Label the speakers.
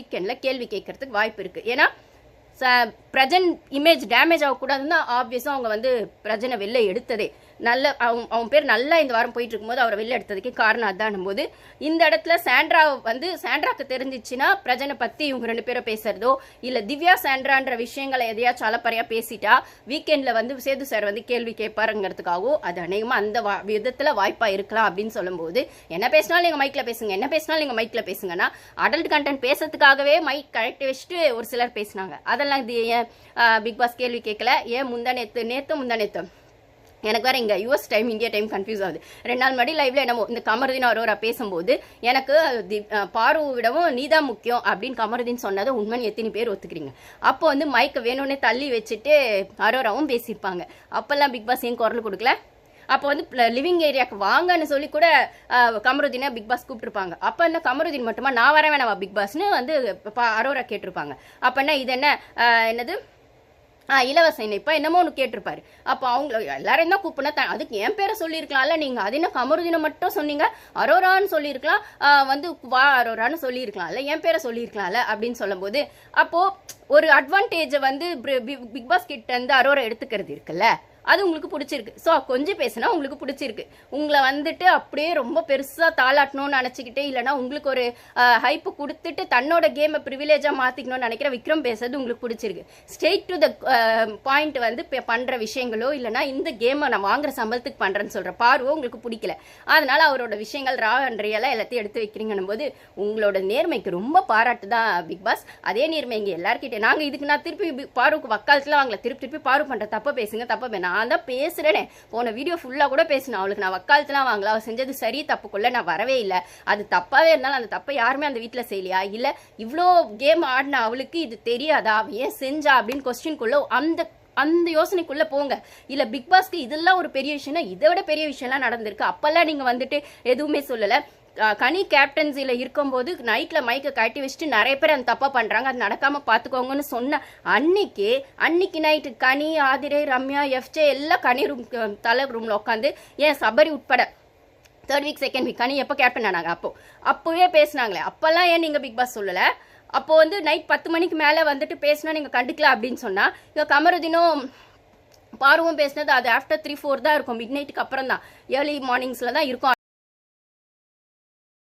Speaker 1: வீக்கெண்டில் கேள்வி கேட்கறதுக்கு வாய்ப்பு இருக்குது. ஏன்னா பிரஜன் இமேஜ் டேமேஜ் ஆகக்கூடாதுன்னு ஆப்வியஸாக அவங்க வந்து பிரஜனை வெளில எடுத்ததே. நல்ல அவன் பேர் நல்லா இந்த வாரம் போயிட்டு இருக்கும்போது அவரை வெளில எடுத்ததுக்கே காரணம் அதானும் போது இந்த இடத்துல சாண்ட்ராக்கு தெரிஞ்சிச்சுன்னா பிரஜனை பற்றி இவங்க 2 பேரும் பேசுறதோ இல்லை திவ்யா சாண்ட்ரான்ற விஷயங்களை எதையாச்சும் அலப்பறையாக பேசிட்டா வீக்கெண்டில் வந்து சேது சார் வந்து கேள்வி கேட்பாருங்கிறதுக்காகவோ அது அநேகமாக அந்த விதத்தில் வாய்ப்பாக இருக்கலாம் அப்படின்னு சொல்லும்போது என்ன பேசினாலும் நீங்கள் மைக்கில் பேசுங்க, என்ன பேசினாலும் நீங்கள் மைக்கில் பேசுங்கன்னா அடல்ட் கண்டென்ட் பேசுறதுக்காகவே மைக் கரெக்ட் வச்சுட்டு ஒரு சிலர் பேசினாங்க. அதெல்லாம் இது ஏன் பிக் பாஸ் கேள்வி கேட்கல? ஏன் முந்தானேத்து எனக்கு வேற இங்கே US time India time confuse ஆகுது. 2 நாள் முன்னாடி லைவ்ல என்னமோ இந்த கமருதீன் அரோரா பேசும்போது எனக்கு பாருவை விடவும் நீதான் முக்கியம் அப்படின்னு கமருதீன் சொன்னதை உண்மைன்னு எத்தனை பேர் ஒத்துக்கிறீங்க? அப்போ வந்து மைக்கை வேணும்னே தள்ளி வச்சுட்டு அரோராவும் பேசியிருப்பாங்க. அப்பெல்லாம் பிக் பாஸ் ஏன் குரல் கொடுக்கல? அப்போ வந்து லிவிங் ஏரியாவுக்கு வாங்கன்னு சொல்லி கூட கமருதீனை பிக் பாஸ் கூப்பிட்டுருப்பாங்க. அப்போ என்ன கமருதீன் மட்டுமா நான் வர வேணாமா பிக் பாஸ்ன்னு வந்து அரோரா கேட்டிருப்பாங்க. அப்போ என்ன இது என்னது இலவசம் இப்போ என்னமோ ஒன்று கேட்டிருப்பாரு. அப்போ அவங்க எல்லாரையும் தான் கூப்பிடுனா அதுக்கு என் பேரை சொல்லியிருக்கலாம்ல நீங்கள். அது என்ன கமருதீனை மட்டும் சொன்னீங்க, அரோரான்னு சொல்லியிருக்கலாம், வந்து வா அரோரான்னு சொல்லியிருக்கலாம்ல, என் பேரை சொல்லியிருக்கலாம்ல அப்படின்னு சொல்லும்போது அப்போது ஒரு அட்வான்டேஜை வந்து பிக் பாஸ் கிட்ட இருந்து அரோரா எடுத்துக்கிறது இருக்குல்ல, அது உங்களுக்கு பிடிச்சிருக்கு. ஸோ கொஞ்சம் பேசுனா உங்களுக்கு பிடிச்சிருக்கு. உங்களை வந்துட்டு அப்படியே ரொம்ப பெருசாக தாளாட்டணும்னு நினச்சிக்கிட்டே இல்லைனா உங்களுக்கு ஒரு ஹைப்பு கொடுத்துட்டு தன்னோட கேமை ப்ரிவிலேஜாக மாற்றிக்கணும்னு நினைக்கிற விக்ரம் பேசுறது உங்களுக்கு பிடிச்சிருக்கு. ஸ்ட்ரெயிட் டு த பாயிண்ட் வந்து பண்ணுற விஷயங்களோ இல்லைனா இந்த கேமை நான் வாங்குற சம்பளத்துக்கு பண்ணுறேன்னு சொல்கிற பார்வோ உங்களுக்கு பிடிக்கல. அதனால அவரோட விஷயங்கள் ரா அண்ட் ரியலாக எல்லாத்தையும் எடுத்து வைக்கிறீங்கன்னும் போது உங்களோட நேர்மைக்கு ரொம்ப பாராட்டு தான் பிக் பாஸ். அதே நேர்மை இங்கே எல்லாருக்கிட்டே நாங்கள் இதுக்கு நான் திருப்பி பாருக்கு வக்காலத்தில் வாங்கல, திருப்பி பாரு பண்ணுற தப்பை பேசுங்க, தப்பை நான் தான் பேசுறேனே. போன வீடியோ ஃபுல்லாக கூட பேசினேன். அவளுக்கு நான் வக்காலத்துலாம் வாங்கல, அவள் செஞ்சது சரி தப்புக்குள்ள நான் வரவே இல்லை. அது தப்பாவே இருந்தாலும் அந்த தப்பை யாருமே அந்த வீட்டில் செய்யலையா, இல்லை இவ்வளோ கேம் ஆடின அவளுக்கு இது தெரியாதா, அவ ஏன் செஞ்சா அப்படின்னு கொஸ்டின்குள்ள அந்த யோசனைக்குள்ள போங்க. இல்ல பிக் பாஸ்க்கு இதெல்லாம் ஒரு பெரிய விஷயம்னா இதை விட பெரிய விஷயம்லாம் நடந்திருக்கு. அப்பெல்லாம் நீங்க வந்துட்டு எதுவுமே சொல்லல. கனி கேப்டன்சியில் இருக்கும்போது நைட்டில் மைக்கை கட்டி வச்சுட்டு நிறைய பேர் அந்த தப்பாக பண்ணுறாங்க, அது நடக்காமல் பார்த்துக்கோங்கன்னு சொன்ன அன்னைக்கு நைட்டு கனி, ஆதிரை, ரம்யா, எஃப்ஜே எல்லாம் கனி தலை ரூமில் உட்காந்து ஏன் சபரி உட்பட 3rd வீக் 2nd வீக் கனி எப்போ கேப்டன் ஆனாங்க அப்போவே பேசினாங்களே. அப்போல்லாம் ஏன் நீங்கள் பிக் பாஸ் சொல்லலை? அப்போ வந்து நைட் 10 மணிக்கு மேலே வந்துட்டு பேசினா நீங்கள் கண்டுக்கலாம் அப்படின்னு சொன்னால் இங்கே கமருதீனும் பாருவும் பேசினது அது ஆஃப்டர் 3-4 தான் இருக்கும், மிட் நைட்டுக்கு அப்புறம் தான், ஏர்லி மார்னிங்ஸில் தான் இருக்கும்.